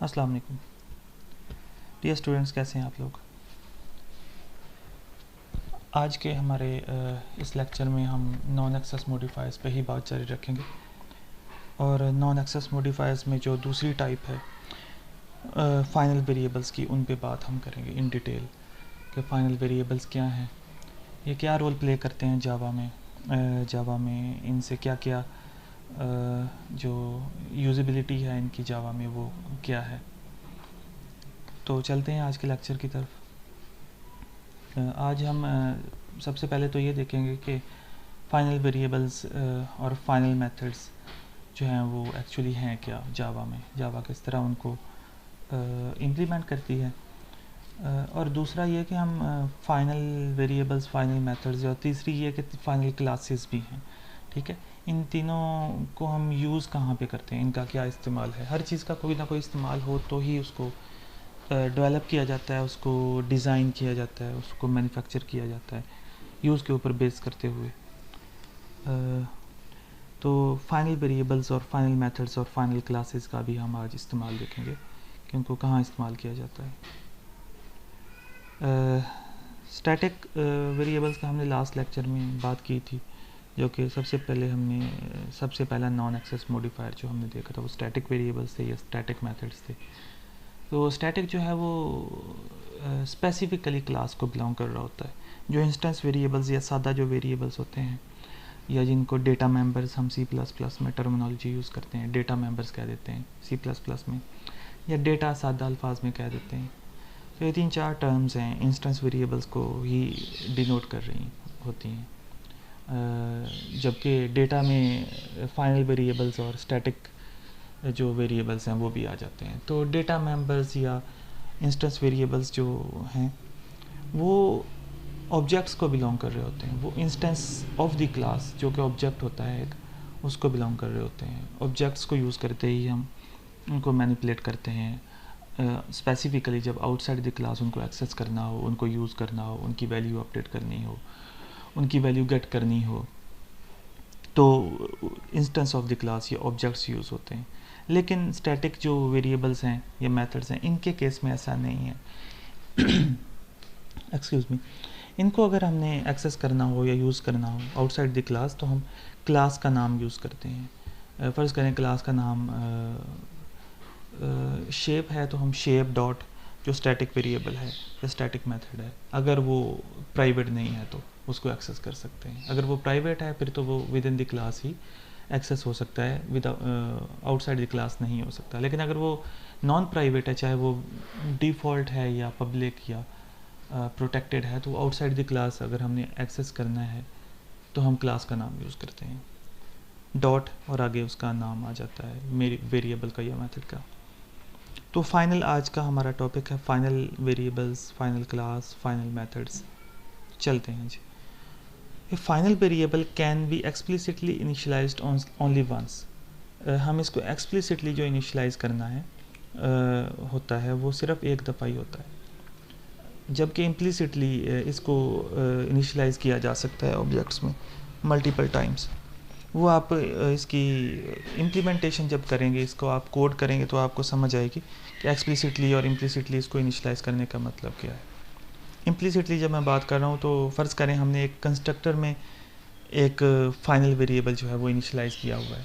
अस्सलाम वालेकुम dear students, कैसे हैं आप लोग। आज के हमारे इस लेक्चर में हम नॉन एक्सेस मॉडिफायर्स पे ही बात जारी रखेंगे। और नॉन एक्सेस मॉडिफायर्स में जो दूसरी टाइप है फाइनल वेरिएबल्स की, उन पे बात हम करेंगे इन डिटेल कि फाइनल वेरिएबल्स क्या हैं, ये क्या रोल प्ले करते हैं जावा में इनसे क्या क्या जो यूज़ेबिलिटी है इनकी जावा में वो क्या है। तो चलते हैं आज के लेक्चर की तरफ। आज हम सबसे पहले तो ये देखेंगे कि फाइनल वेरिएबल्स और फाइनल मेथड्स जो हैं वो एक्चुअली हैं क्या जावा में, जावा किस तरह उनको इम्प्लीमेंट करती है। और दूसरा ये कि हम फाइनल वेरिएबल्स, फाइनल मेथड्स, और तीसरी ये कि फाइनल क्लासेस भी हैं। ठीक है, इन तीनों को हम यूज़ कहाँ पे करते हैं, इनका क्या इस्तेमाल है। हर चीज़ का कोई ना कोई इस्तेमाल हो तो ही उसको डेवलप किया जाता है, उसको डिज़ाइन किया जाता है, उसको मैन्युफैक्चर किया जाता है यूज़ के ऊपर बेस करते हुए। तो फाइनल वेरिएबल्स और फाइनल मेथड्स और फाइनल क्लासेस का भी हम आज इस्तेमाल देखेंगे कि उनको कहाँ इस्तेमाल किया जाता है। स्टैटिक वेरिएबल्स का हमने लास्ट लेक्चर में बात की थी, जो कि सबसे पहला नॉन एक्सेस मॉडिफायर जो हमने देखा था वो स्टैटिक वेरिएबल्स थे या स्टैटिक मेथड्स थे। तो स्टैटिक जो है वो स्पेसिफिकली क्लास को बिलोंग कर रहा होता है। जो इंस्टेंस वेरिएबल्स या सादा जो वेरिएबल्स होते हैं, या जिनको डेटा मेंबर्स हम C++ में टर्मिनोलॉजी यूज़ करते हैं, डेटा मेंबर्स कह देते हैं C++ में, या डेटा सादा अल्फाज में कह देते हैं। तो ये 3-4 टर्म्स हैं, इंस्टेंस वेरिएबल्स को ही डिनोट कर रही होती हैं, जबकि डेटा में फाइनल वेरिएबल्स और स्टैटिक जो वेरिएबल्स हैं वो भी आ जाते हैं। तो डेटा मेंबर्स या इंस्टेंस वेरिएबल्स जो हैं वो ऑब्जेक्ट्स को बिलोंग कर रहे होते हैं। वो इंस्टेंस ऑफ द क्लास जो कि ऑब्जेक्ट होता है एक, उसको बिलोंग कर रहे होते हैं। ऑब्जेक्ट्स को यूज़ करते ही हम उनको मैनिपुलेट करते हैं। स्पेसिफिकली जब आउटसाइड द क्लास उनको एक्सेस करना हो, उनको यूज़ करना हो, उनकी वैल्यू अपडेट करनी हो, उनकी वैल्यू गेट करनी हो, तो इंस्टेंस ऑफ द क्लास या ऑब्जेक्ट्स यूज़ होते हैं। लेकिन स्टैटिक जो वेरिएबल्स हैं या मेथड्स हैं, इनके केस में ऐसा नहीं है। एक्सक्यूज़ मी, इनको अगर हमने एक्सेस करना हो या यूज़ करना हो आउटसाइड द क्लास, तो हम क्लास का नाम यूज़ करते हैं। फ़र्ज़ करें क्लास का नाम शेप है, तो हम शेप डॉट, जो स्टैटिक वेरिएबल है या स्टैटिक मेथड है, अगर वो प्राइवेट नहीं है तो उसको एक्सेस कर सकते हैं। अगर वो प्राइवेट है फिर तो वो विद इन द क्लास ही एक्सेस हो सकता है, विद आउटसाइड द क्लास नहीं हो सकता। लेकिन अगर वो नॉन प्राइवेट है, चाहे वो डिफ़ॉल्ट है या पब्लिक या प्रोटेक्टेड है, तो आउटसाइड द क्लास अगर हमने एक्सेस करना है तो हम क्लास का नाम यूज़ करते हैं, डॉट, और आगे उसका नाम आ जाता है मेरी वेरिएबल का या मेथड का। तो फाइनल आज का हमारा टॉपिक है final variables, final class, final methods. चलते हैं जी। A final variable can be explicitly initialized only once. हम इसको एक्सप्लिसिटली जो इनिशियलाइज करना है होता है वो सिर्फ एक दफ़ा ही होता है, जबकि इम्प्लिसिटली इसको इनिशियलाइज किया जा सकता है ऑब्जेक्ट्स में मल्टीपल टाइम्स। वो आप इसकी इम्प्लीमेंटेशन जब करेंगे, इसको आप कोड करेंगे, तो आपको समझ आएगी कि एक्सप्लिसिटली और इम्प्लिसिटली इसको इनिशियलाइज करने का मतलब क्या है। इम्प्लिसिटली जब मैं बात कर रहा हूँ तो फ़र्ज़ करें हमने एक कंस्ट्रक्टर में एक फाइनल वेरिएबल जो है वो इनिशियलाइज़ किया हुआ है,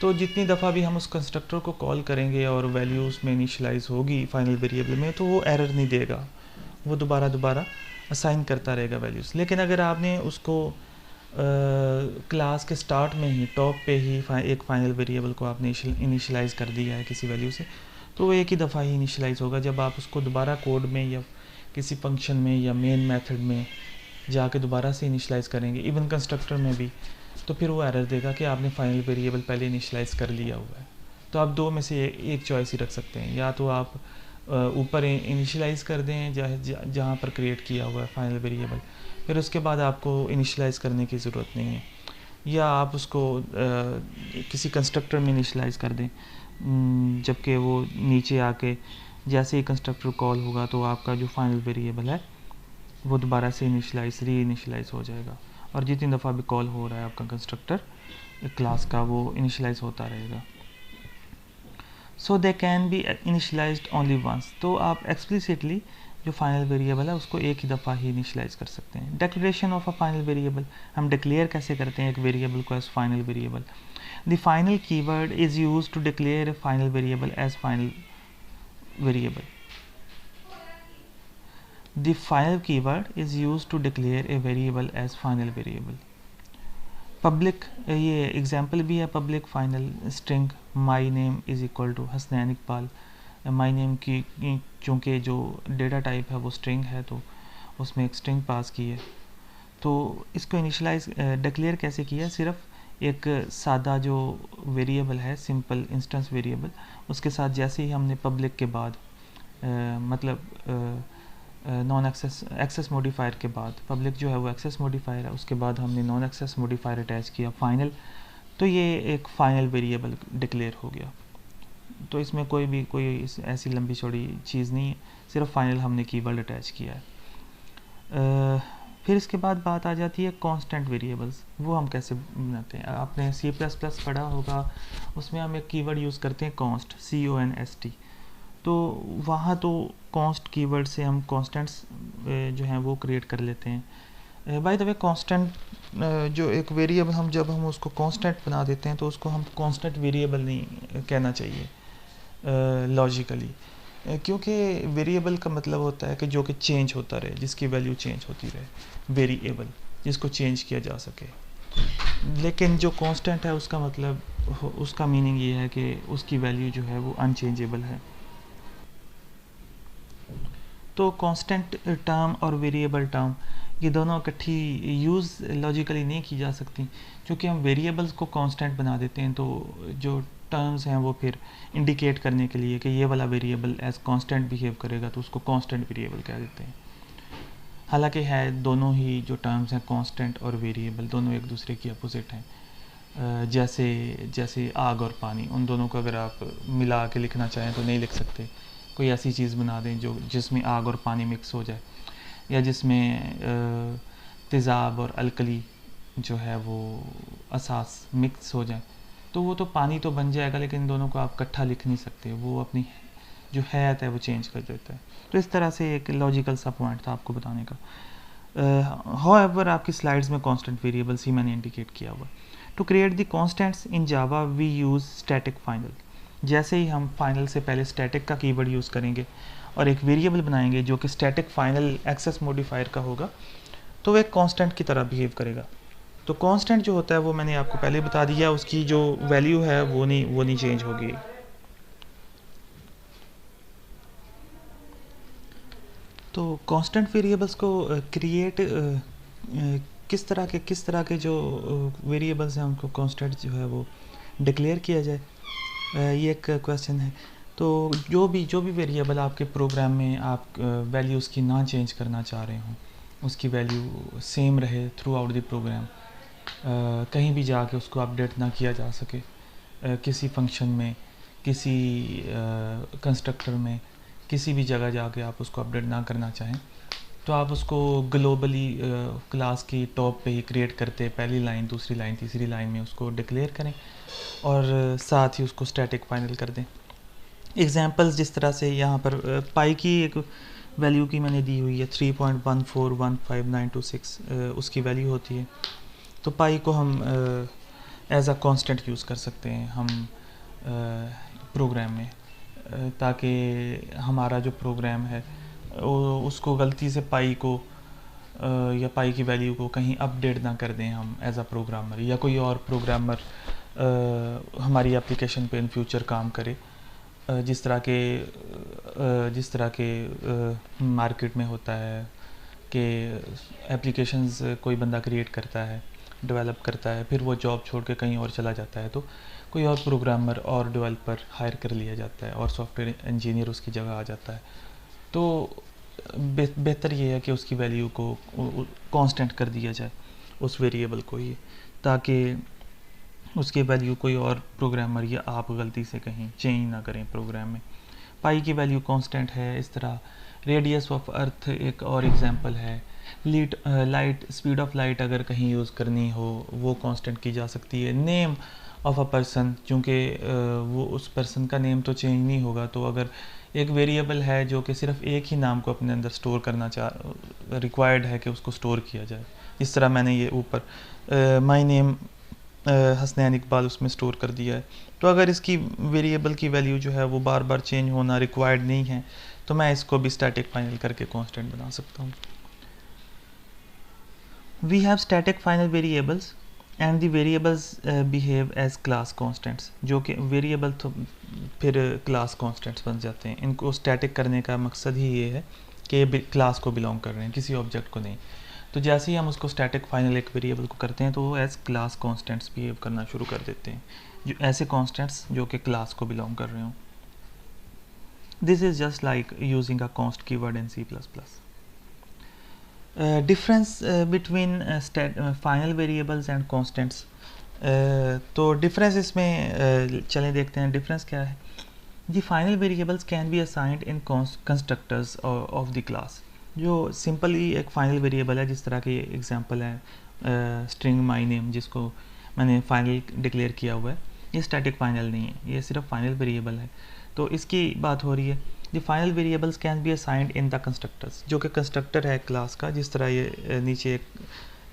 तो जितनी दफ़ा भी हम उस कंस्ट्रक्टर को कॉल करेंगे और वैल्यू उसमें इनिशियलाइज़ होगी फाइनल वेरिएबल में, तो वो एरर नहीं देगा, वो दोबारा असाइन करता रहेगा वैल्यूज़। लेकिन अगर आपने उसको क्लास के स्टार्ट में ही, टॉप पे ही एक फाइनल वेरिएबल को आपने इनिशियलाइज़ कर दिया है किसी वैल्यू से, तो वो एक ही दफ़ा ही इनिशियलाइज़ होगा। जब आप उसको दोबारा कोड में या किसी फंक्शन में या मेन मेथड में जाके दोबारा से इनिशियलाइज़ करेंगे, इवन कंस्ट्रक्टर में भी, तो फिर वो एरर देगा कि आपने फाइनल वेरिएबल पहले इनिशियलाइज़ कर लिया हुआ है। तो आप दो में से एक चॉइस ही रख सकते हैं, या तो आप ऊपर इनिशियलाइज़ कर दें जहाँ पर क्रिएट किया हुआ है फाइनल वेरिएबल, फिर उसके बाद आपको इनिशियलाइज़ करने की ज़रूरत नहीं है, या आप उसको किसी कंस्ट्रक्टर में इनिशियलाइज़ कर दें, जबकि वो नीचे आके जैसे ही कंस्ट्रक्टर कॉल होगा तो आपका जो फाइनल वेरिएबल है वो दोबारा से री इनिशियलाइज़ हो जाएगा, और जितनी दफ़ा भी कॉल हो रहा है आपका कंस्ट्रक्टर क्लास का, वो इनिशियलाइज़ होता रहेगा। So they can be initialized only once. तो आप एक्सप्लिसिटली जो फाइनल वेरिएबल है उसको एक ही दफ़ा ही इनिशलाइज कर सकते हैं। Declaration of a final variable, हम डिक्लेयर कैसे करते हैं एक वेरिएबल को as final variable. The final keyword is use to declare a final variable as final variable. The final keyword is used to declare a variable as final variable. Public, ये example भी है public final string my name is equal to Hasnain Iqbal. My name की चूँकि जो data type है वो string है तो उसमें एक स्ट्रिंग पास की है। तो इसको इनिशलाइज डिक्लेयर कैसे किया, सिर्फ एक सादा जो वेरिएबल है सिंपल इंस्टेंस वेरिएबल, उसके साथ जैसे ही हमने पब्लिक के बाद मतलब नॉन एक्सेस मॉडिफायर के बाद, पब्लिक जो है वो एक्सेस मॉडिफायर है, उसके बाद हमने नॉन एक्सेस मॉडिफायर अटैच किया फाइनल, तो ये एक फाइनल वेरिएबल डिक्लेयर हो गया। तो इसमें कोई ऐसी लंबी चौड़ी चीज़ नहीं है, सिर्फ फाइनल हमने कीवर्ड अटैच किया है। फिर इसके बाद बात आ जाती है कांस्टेंट वेरिएबल्स। वो हम कैसे बनाते हैं, आपने C++ पढ़ा होगा, उसमें हम एक कीवर्ड यूज़ करते हैं कॉन्स्ट, CONST। तो वहाँ तो कॉन्स्ट कीवर्ड से हम कॉन्स्टेंट्स जो हैं वो क्रिएट कर लेते हैं। बाय द वे कांस्टेंट जो एक वेरिएबल हम जब हम उसको कांस्टेंट बना देते हैं तो उसको हम कांस्टेंट वेरिएबल नहीं कहना चाहिए लॉजिकली, क्योंकि वेरिएबल का मतलब होता है कि जो कि चेंज होता रहे, जिसकी वैल्यू चेंज होती रहे, वेरिएबल जिसको चेंज किया जा सके। लेकिन जो कांस्टेंट है उसका मतलब, उसका मीनिंग ये है कि उसकी वैल्यू जो है वो अनचेंजेबल है। तो कांस्टेंट टर्म और वेरिएबल टर्म ये दोनों इकट्ठी यूज़ लॉजिकली नहीं की जा सकती, क्योंकि हम वेरिएबल्स को कांस्टेंट बना देते हैं तो जो टर्म्स हैं वो फिर इंडिकेट करने के लिए कि ये वाला वेरिएबल एज कांस्टेंट बिहेव करेगा तो उसको कांस्टेंट वेरिएबल कह देते हैं। हालांकि है दोनों ही जो टर्म्स हैं कांस्टेंट और वेरिएबल दोनों एक दूसरे की अपोजिट हैं। जैसे आग और पानी, उन दोनों को अगर आप मिला के लिखना चाहें तो नहीं लिख सकते। कोई ऐसी चीज़ बना दें जिसमें आग और पानी मिक्स हो जाए, या जिसमें तेज़ाब और अल्कली जो है वो असास मिक्स हो जाए, तो वो तो पानी तो बन जाएगा, लेकिन इन दोनों को आप इकट्ठा लिख नहीं सकते, वो अपनी जो हैत है वो चेंज कर देता है। तो इस तरह से एक लॉजिकल सा पॉइंट था आपको बताने का। हाउएवर आपकी स्लाइड्स में कांस्टेंट वेरिएबल्स ही मैंने इंडिकेट किया हुआ। To create the constants in Java we use static final. जैसे ही हम फाइनल से पहले स्टैटिक का कीवर्ड यूज़ करेंगे और एक वेरिएबल बनाएंगे जो कि स्टैटिक फाइनल एक्सेस मॉडिफायर का होगा, तो वो एक कांस्टेंट की तरह बिहेव करेगा। तो कांस्टेंट जो होता है वो मैंने आपको पहले बता दिया, उसकी जो वैल्यू है वो नहीं चेंज होगी। तो कांस्टेंट वेरिएबल्स को क्रिएट किस तरह के जो वेरिएबल्स हैं उनको कांस्टेंट जो है वो डिक्लेयर किया जाए, ये एक क्वेश्चन है। तो जो भी वेरिएबल आपके प्रोग्राम में आप वैल्यू उसकी ना चेंज करना चाह रहे हों, उसकी वैल्यू सेम रहे थ्रू आउट द प्रोग्राम, कहीं भी जाके उसको अपडेट ना किया जा सके, किसी फंक्शन में, किसी कंस्ट्रक्टर में, किसी भी जगह जाके आप उसको अपडेट ना करना चाहें, तो आप उसको ग्लोबली क्लास की टॉप पे ही क्रिएट करते, पहली लाइन, दूसरी लाइन, तीसरी लाइन में उसको डिक्लेयर करें और साथ ही उसको स्टैटिक फाइनल कर दें। एग्जांपल्स जिस तरह से यहाँ पर पाई की एक वैल्यू की मैंने दी हुई है 3.1415926, उसकी वैल्यू होती है। तो पाई को हम एज अ कांस्टेंट यूज़ कर सकते हैं हम प्रोग्राम में, ताकि हमारा जो प्रोग्राम है उसको गलती से पाई को या पाई की वैल्यू को कहीं अपडेट ना कर दें हम एज अ प्रोग्रामर, या कोई और प्रोग्रामर हमारी एप्लीकेशन पे इन फ्यूचर काम करे। जिस तरह के मार्केट में होता है कि एप्लीकेशंस कोई बंदा क्रिएट करता है, डेवलप करता है, फिर वो जॉब छोड़ के कहीं और चला जाता है, तो कोई और प्रोग्रामर और डेवलपर हायर कर लिया जाता है और सॉफ्टवेयर इंजीनियर उसकी जगह आ जाता है। तो बेहतर ये है कि उसकी वैल्यू को कांस्टेंट कर दिया जाए, उस वेरिएबल को ही, ताकि उसकी वैल्यू कोई और प्रोग्रामर या आप गलती से कहीं चेंज ना करें प्रोग्राम में। पाई की वैल्यू कांस्टेंट है। इस तरह रेडियस ऑफ अर्थ एक और एग्जांपल है। लाइट स्पीड ऑफ लाइट अगर कहीं यूज़ करनी हो वो कांस्टेंट की जा सकती है। नेम ऑफ अ पर्सन, चूँकि वो उस पर्सन का नेम तो चेंज नहीं होगा, तो अगर एक वेरिएबल है जो कि सिर्फ एक ही नाम को अपने अंदर स्टोर करना रिक्वायर्ड है कि उसको स्टोर किया जाए, इस तरह मैंने ये ऊपर माई नेम हसनैन इकबाल उसमें स्टोर कर दिया है। तो अगर इसकी वेरिएबल की वैल्यू जो है वो बार बार चेंज होना रिक्वायर्ड नहीं है, तो मैं इसको भी स्टैटिक फाइनल करके कांस्टेंट बना सकता हूँ। We have static final variables and the variables behave as class constants, जो कि वेरिएबल तो फिर क्लास कांस्टेंट्स बन जाते हैं। इनको स्टैटिक करने का मकसद ही ये है कि क्लास को बिलोंग कर रहे हैं, किसी ऑब्जेक्ट को नहीं। तो जैसे ही हम उसको स्टैटिक फाइनल एक वेरिएबल को करते हैं तो वो एज क्लास कांस्टेंट्स बिहेव करना शुरू कर देते हैं, जो ऐसे कांस्टेंट्स जो कि क्लास को बिलोंग कर रहे हों। This is just like using a const keyword in C++। Difference between final variables and constants. तो डिफरेंस इसमें चलें देखते हैं डिफरेंस क्या है। The final variables can be assigned in constructors of the class. जो सिंपली एक फाइनल वेरिएबल है, जिस तरह की एग्जांपल है स्ट्रिंग माई नेम, जिसको मैंने फाइनल डिक्लेयर किया हुआ है, ये स्टैटिक फाइनल नहीं है, ये सिर्फ फाइनल वेरिएबल है। तो इसकी बात हो रही है the final variables can be assigned in the constructors, जो कि कंस्ट्रक्टर है क्लास का। जिस तरह ये नीचे एक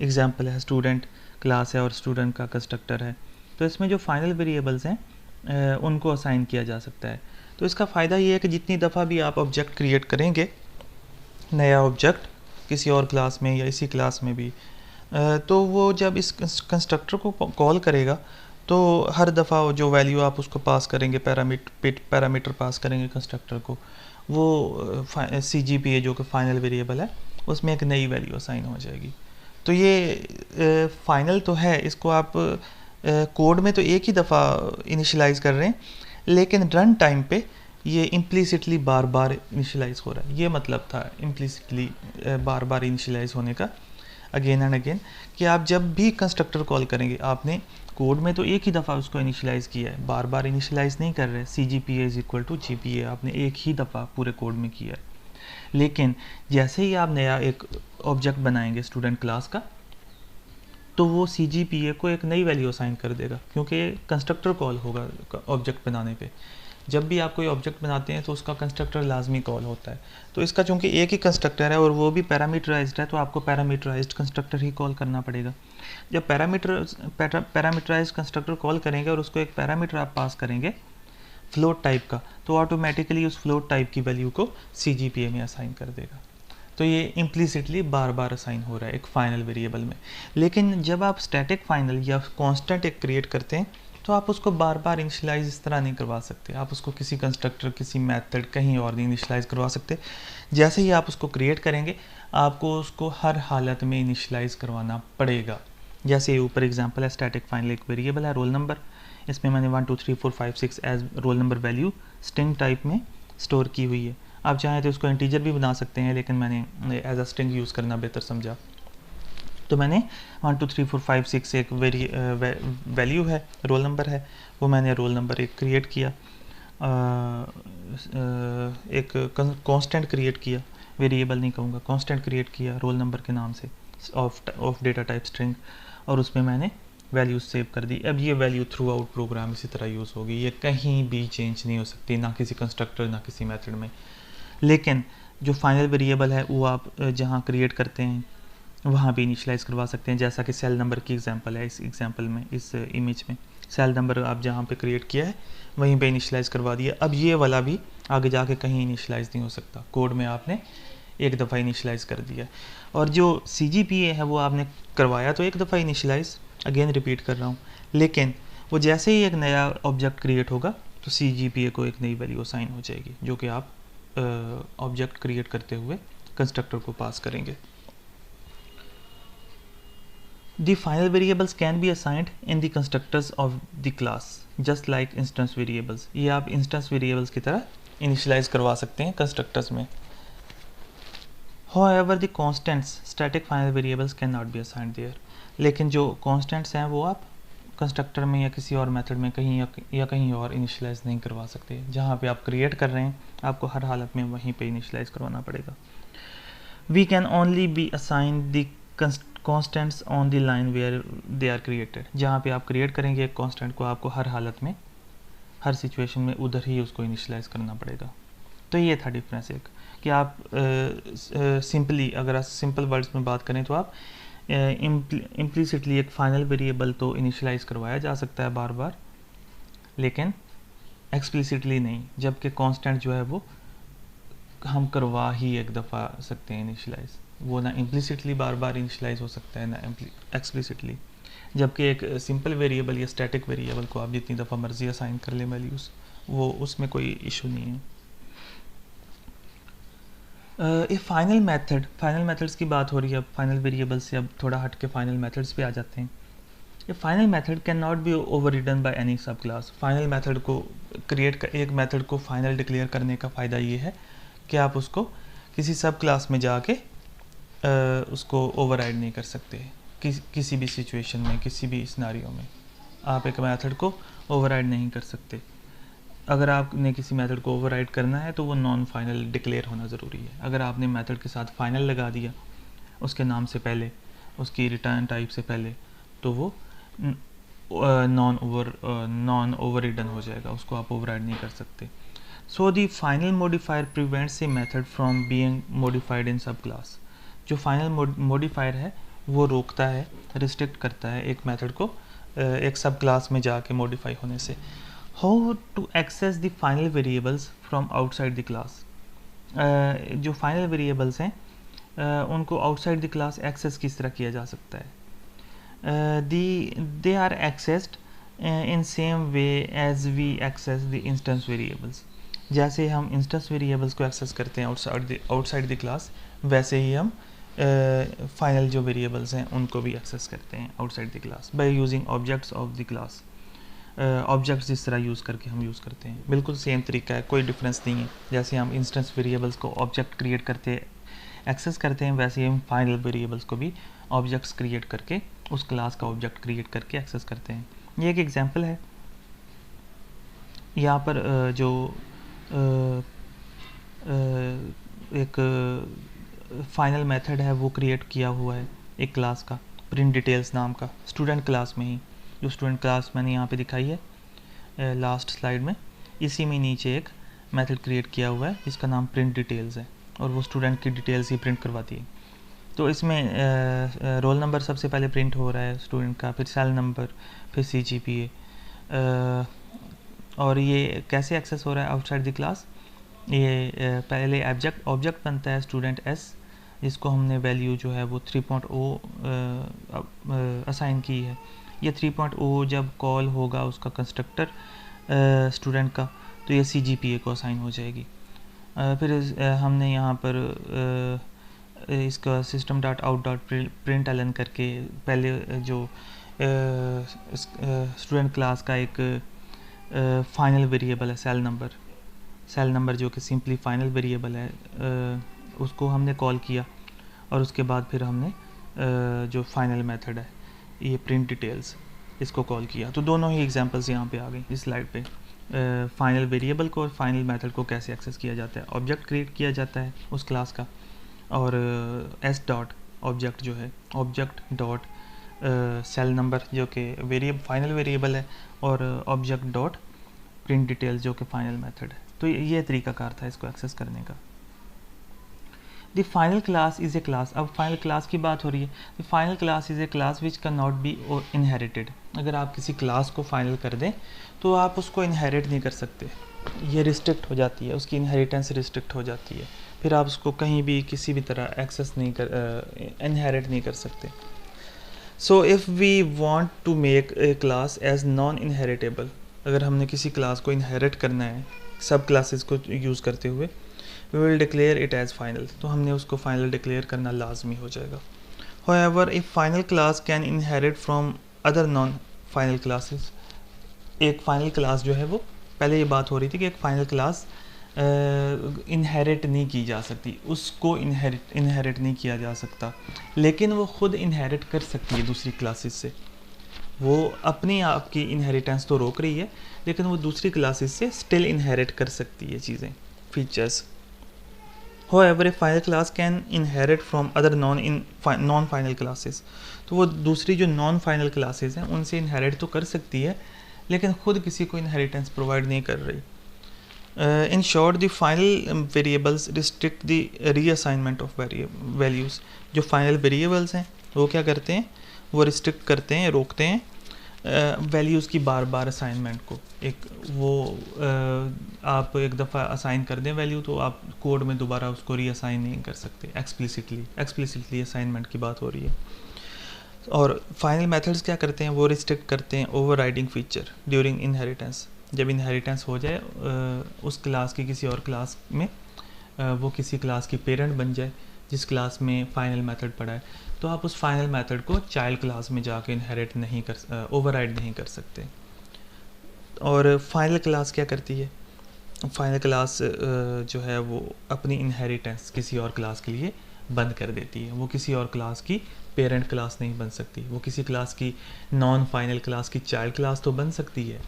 एग्जांपल है, स्टूडेंट क्लास है और स्टूडेंट का कंस्ट्रक्टर है। तो इसमें जो फाइनल वेरिएबल्स हैं उनको असाइन किया जा सकता है। तो इसका फ़ायदा ये है कि जितनी दफ़ा भी आप ऑब्जेक्ट क्रिएट करेंगे, नया ऑब्जेक्ट किसी और क्लास में या इसी क्लास में भी, तो वो जब इस कंस्ट्रक्टर को कॉल करेगा तो हर दफ़ा जो वैल्यू आप उसको पास करेंगे, पैरामीटर पास करेंगे कंस्ट्रक्टर को, वो CGPA जो कि फाइनल वेरिएबल है उसमें एक नई वैल्यू असाइन हो जाएगी। तो ये फाइनल तो है, इसको आप कोड में तो एक ही दफ़ा इनिशियलाइज़ कर रहे हैं, लेकिन रन टाइम पे ये इम्प्लिसिटली बार बार इनिशियलाइज़ हो रहा है। ये मतलब था इम्प्लिसिटली बार बार इनिशियलाइज़ होने का, अगेन एंड अगेन, कि आप जब भी कंस्ट्रक्टर कॉल करेंगे, आपने कोड में तो एक ही दफ़ा उसको इनिशियलाइज़ किया है, बार बार इनिशियलाइज़ नहीं कर रहे। CGPA = GPA आपने एक ही दफ़ा पूरे कोड में किया है। लेकिन जैसे ही आप नया एक ऑब्जेक्ट बनाएंगे स्टूडेंट क्लास का, तो वो CGPA को एक नई वैल्यू असाइन कर देगा, क्योंकि कंस्ट्रक्टर कॉल होगा ऑब्जेक्ट बनाने पे। जब भी आप कोई ऑब्जेक्ट बनाते हैं तो उसका कंस्ट्रक्टर लाजमी कॉल होता है। तो इसका चूंकि एक ही कंस्ट्रक्टर है और वो भी पैरामीटराइज्ड है, तो आपको पैरामीटराइज्ड कंस्ट्रक्टर ही कॉल करना पड़ेगा। जब पैरामीटराइज्ड कंस्ट्रक्टर कॉल करेंगे और उसको एक पैरामीटर आप पास करेंगे फ्लोट टाइप का, तो ऑटोमेटिकली उस फ्लोट टाइप की वैल्यू को CGPA में असाइन कर देगा। तो ये इम्प्लिसिटली बार बार असाइन हो रहा है एक फाइनल वेरिएबल में। लेकिन जब आप स्टैटिक फाइनल या कांस्टेंट एक क्रिएट करते हैं, तो आप उसको बार बार इनिशियलाइज इस तरह नहीं करवा सकते। आप उसको किसी कंस्ट्रक्टर, किसी मेथड, कहीं और नहीं इनिशियलाइज करवा सकते। जैसे ही आप उसको क्रिएट करेंगे, आपको उसको हर हालत में इनिशियलाइज करवाना पड़ेगा। जैसे ऊपर एग्जांपल है, स्टैटिक फाइनल एक वेरिएबल है रोल नंबर, इसमें मैंने 1 2 3 4 5 6 as roll number value string type में स्टोर की हुई है। आप चाहें तो उसको इंटीजर भी बना सकते हैं, लेकिन मैंने एज अ स्ट्रिंग यूज़ करना बेहतर समझा। तो मैंने 1 2 3 4 5 6 एक वैल्यू है, रोल नंबर है, वो मैंने रोल नंबर एक क्रिएट किया, एक कांस्टेंट क्रिएट किया, वेरिएबल नहीं कहूँगा, कांस्टेंट क्रिएट किया रोल नंबर के नाम से ऑफ डेटा टाइप स्ट्रिंग, और उसमें मैंने वैल्यू सेव कर दी। अब ये वैल्यू थ्रू आउट प्रोग्राम इसी तरह यूज़ होगी, ये कहीं भी चेंज नहीं हो सकती, ना किसी कंस्ट्रक्टर ना किसी मेथड में। लेकिन जो फाइनल वेरिएबल है वो आप जहाँ क्रिएट करते हैं वहाँ भी इनिशियलाइज करवा सकते हैं, जैसा कि सेल नंबर की एग्जांपल है। इस एग्जांपल में, इस इमेज में सेल नंबर आप जहाँ पे क्रिएट किया है वहीं पे इनिशियलाइज करवा दिया। अब ये वाला भी आगे जाके कहीं इनिशियलाइज नहीं हो सकता, कोड में आपने एक दफ़ा इनिशियलाइज कर दिया। और जो CGPA है वो आपने करवाया तो एक दफ़ा इनिशियलाइज, अगेन रिपीट कर रहा हूँ, लेकिन वो जैसे ही एक नया ऑब्जेक्ट क्रिएट होगा तो CGPA को एक नई वैल्यू असाइन हो जाएगी, जो कि आप ऑब्जेक्ट क्रिएट करते हुए कंस्ट्रक्टर को पास करेंगे। The final variables can be assigned in the constructors of the class, just like instance variables. ये आप instance variables की तरह initialize करवा सकते हैं constructors में। However, the constants, static final variables cannot be assigned there. लेकिन जो constants हैं वो आप constructor में या किसी और method में कहीं या कहीं और initialize नहीं करवा सकते। जहाँ पे आप create कर रहे हैं, आपको हर हालत में वहीं पे initialize करवाना पड़ेगा। We can only be assigned the constants on the line where they are created, जहाँ पे आप क्रिएट करेंगे एक कॉन्स्टेंट को, आपको हर हालत में, हर सिचुएशन में उधर ही उसको इनिशलाइज करना पड़ेगा। तो ये था डिफरेंस एक, कि आप सिंपली, अगर आप सिंपल वर्ड्स में बात करें तो आप इम्प्लिसिटली एक फाइनल वेरिएबल तो इनिशलाइज करवाया जा सकता है बार बार, लेकिन एक्सप्लिसिटली नहीं, जबकि कांस्टेंट जो है वो हम करवा ही एक दफ़ा सकते हैं इनिशलाइज, वो ना इम्प्लिसिटली बार बार इनिशलाइज हो सकता है ना एक्सप्लिसिटली, जबकि एक सिंपल वेरिएबल या स्टैटिक वेरिएबल को आप जितनी दफ़ा मर्जी असाइन कर लें वैल्यूज़, वो उसमें कोई इशू नहीं है। ये फाइनल मेथड्स की बात हो रही है, अब फाइनल वेरिएबल से अब थोड़ा हट के फाइनल मेथड्स पे आ जाते हैं। ये final method can not be over ridden by any सब क्लास। फाइनल मेथड को एक मेथड को फाइनल डिक्लेयर करने का फ़ायदा ये है कि आप उसको किसी सब क्लास में जाके उसको ओवरराइड नहीं कर सकते। किसी भी सिचुएशन में, किसी भी सिनेरियो में आप एक मेथड को ओवरराइड नहीं कर सकते। अगर आपने किसी मेथड को ओवरराइड करना है तो वो नॉन फाइनल डिक्लेयर होना ज़रूरी है। अगर आपने मेथड के साथ फाइनल लगा दिया उसके नाम से पहले, उसकी रिटर्न टाइप से पहले, तो वो नॉन ओवर रिडन हो जाएगा, उसको आप ओवरराइड नहीं कर सकते। So the final modifier prevents a method from being modified इन सब क्लास। जो फाइनल मॉडिफायर है वो रोकता है, रिस्ट्रिक्ट करता है एक मेथड को एक सब क्लास में जाके मॉडिफाई होने से। How to access the final variables from outside the class. जो फाइनल वेरिएबल्स हैं उनको आउटसाइड द क्लास एक्सेस किस तरह किया जा सकता है। they are accessed in same way as we access the instance variables। जैसे हम इंस्टेंस वेरिएबल्स को एक्सेस करते हैं आउटसाइड द क्लास, वैसे ही हम फाइनल जो वेरिएबल्स हैं उनको भी एक्सेस करते हैं outside the class by using objects of the class. Objects जिस तरह यूज़ करके हम यूज़ करते हैं, बिल्कुल सेम तरीका है, कोई डिफरेंस नहीं है। जैसे हम इंस्टेंस वेरिएबल्स को ऑब्जेक्ट क्रिएट करते एक्सेस करते हैं, वैसे ही हम फाइनल वेरिएबल्स को भी ऑब्जेक्ट्स क्रिएट करके उस क्लास का ऑब्जेक्ट क्रिएट करके एक्सेस करते हैं। ये एक एग्जांपल है। यहाँ पर जो एक फाइनल मेथड है वो क्रिएट किया हुआ है एक क्लास का, प्रिंट डिटेल्स नाम का, स्टूडेंट क्लास में ही। जो स्टूडेंट क्लास मैंने यहाँ पे दिखाई है लास्ट स्लाइड में, इसी में नीचे एक मेथड क्रिएट किया हुआ है जिसका नाम प्रिंट डिटेल्स है, और वो स्टूडेंट की डिटेल्स ही प्रिंट करवाती है। तो इसमें रोल नंबर सबसे पहले प्रिंट हो रहा है स्टूडेंट का, फिर सेल नंबर, फिर CGPA। और ये कैसे एक्सेस हो रहा है आउटसाइड द क्लास। ये पहले ऑब्जेक्ट बनता है स्टूडेंट S, जिसको हमने वैल्यू जो है वो 3.0 असाइन की है। ये 3.0 जब कॉल होगा उसका कंस्ट्रक्टर स्टूडेंट का, तो ये CGPA को असाइन हो जाएगी। फिर हमने यहाँ पर इसका system.out.println करके पहले जो स्टूडेंट क्लास का एक फाइनल वेरिएबल है सेल नंबर जो कि सिंपली फाइनल वेरिएबल है, उसको हमने कॉल किया, और उसके बाद फिर हमने जो फाइनल मेथड है ये प्रिंट डिटेल्स, इसको कॉल किया। तो दोनों ही एग्जांपल्स यहाँ पे आ गई इस स्लाइड पे। फाइनल वेरिएबल को और फाइनल मेथड को कैसे एक्सेस किया जाता है। ऑब्जेक्ट क्रिएट किया जाता है उस क्लास का, और s डॉट ऑब्जेक्ट जो है ऑब्जेक्ट डॉट सेल नंबर जो कि फाइनल वेरिएबल है, और ऑब्जेक्ट डॉट प्रिंट डिटेल्स जो कि फाइनल मेथड है। तो ये तरीकाकार था इसको एक्सेस करने का। The final class is a class. अब फाइनल क्लास की बात हो रही है। The final class is a class which can not be inherited. अगर आप किसी क्लास को फाइनल कर दें तो आप उसको इनहेरिट नहीं कर सकते, ये रिस्ट्रिक्ट हो जाती है, उसकी इनहेरिटेंस रिस्ट्रिक्ट हो जाती है, फिर आप उसको कहीं भी किसी भी तरह एक्सेस नहीं इनहेरिट नहीं कर सकते। So if we want to make a class as non inheritable, अगर हमने किसी क्लास को इनहेरिट करना है सब क्लासेस को यूज़ करते हुए, we will declare it as final, तो हमने उसको फाइनल डिक्लेयर करना लाजमी हो जाएगा। However if final class can inherit from other non final classes, एक फाइनल क्लास जो है वो, पहले ये बात हो रही थी कि एक फाइनल क्लास इनहेरिट नहीं की जा सकती, उसको इनहेरिट नहीं किया जा सकता, लेकिन वो ख़ुद इनहेरिट कर सकती है दूसरी क्लासेस से। वो अपनी आप की इनहेरिटेंस तो रोक रही है, लेकिन वो दूसरी क्लासेस से स्टिल इनहेरिट कर सकती है चीज़ें, features. However, a final class can inherit from other non-final classes. तो वो दूसरी जो नॉन फाइनल क्लासेस हैं उनसे इनहेरिट तो कर सकती है, लेकिन खुद किसी को इनहेरिटेंस प्रोवाइड नहीं कर रही. In short, the final variables restrict the reassignment of values. जो final variables हैं वो क्या करते हैं, वो रिस्ट्रिक्ट करते हैं, रोकते हैं वैल्यूज़ की बार बार असाइनमेंट को. एक वो आप एक दफ़ा असाइन कर दें वैल्यू तो आप कोड में दोबारा उसको रीअसाइन नहीं कर सकते. एक्सप्लिसिटली असाइनमेंट की बात हो रही है. और फाइनल मेथड्स क्या करते हैं, वो रिस्ट्रिक्ट करते हैं ओवरराइडिंग फीचर ड्यूरिंग इनहेरिटेंस. जब इनहेरिटेंस हो जाए उस क्लास की किसी और क्लास में, वो किसी क्लास की पेरेंट बन जाए जिस क्लास में फाइनल मेथड पड़ा है, तो आप उस फाइनल मेथड को चाइल्ड क्लास में जाके इनहेरिट नहीं कर ओवरराइड नहीं कर सकते. और फाइनल क्लास क्या करती है, फाइनल क्लास जो है वो अपनी इनहेरिटेंस किसी और क्लास के लिए बंद कर देती है. वो किसी और क्लास की पेरेंट क्लास नहीं बन सकती. वो किसी क्लास की नॉन फाइनल क्लास की चाइल्ड क्लास तो बन सकती है,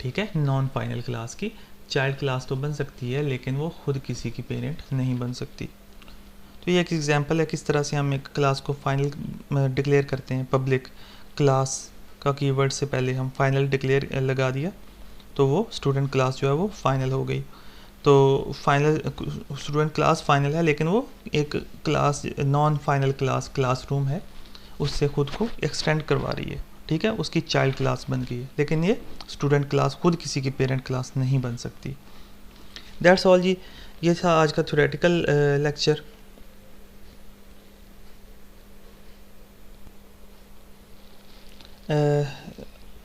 ठीक है, नॉन फाइनल क्लास की चाइल्ड क्लास तो बन सकती है, लेकिन वो खुद किसी की पेरेंट नहीं बन सकती. तो ये एक एग्जांपल है किस तरह से हम एक क्लास को फाइनल डिक्लेयर करते हैं. पब्लिक क्लास का कीवर्ड से पहले हम फाइनल डिक्लेयर लगा दिया तो वो स्टूडेंट क्लास जो है वो फाइनल हो गई. तो फाइनल स्टूडेंट क्लास फाइनल है, लेकिन वो एक क्लास नॉन फाइनल क्लासरूम है उससे खुद को एक्सटेंड करवा रही है, ठीक है, उसकी चाइल्ड क्लास बन गई है, लेकिन ये स्टूडेंट क्लास खुद किसी की पेरेंट क्लास नहीं बन सकती. दैट्स ऑल जी. ये था आज का थ्योरेटिकल लेक्चर.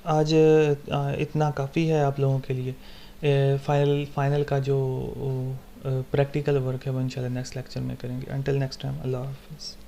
आज इतना काफ़ी है आप लोगों के लिए. फाइनल का जो प्रैक्टिकल वर्क है वो इंशाल्लाह नेक्स्ट लेक्चर में करेंगे. अंटिल नेक्स्ट टाइम, अल्लाह हाफिज़.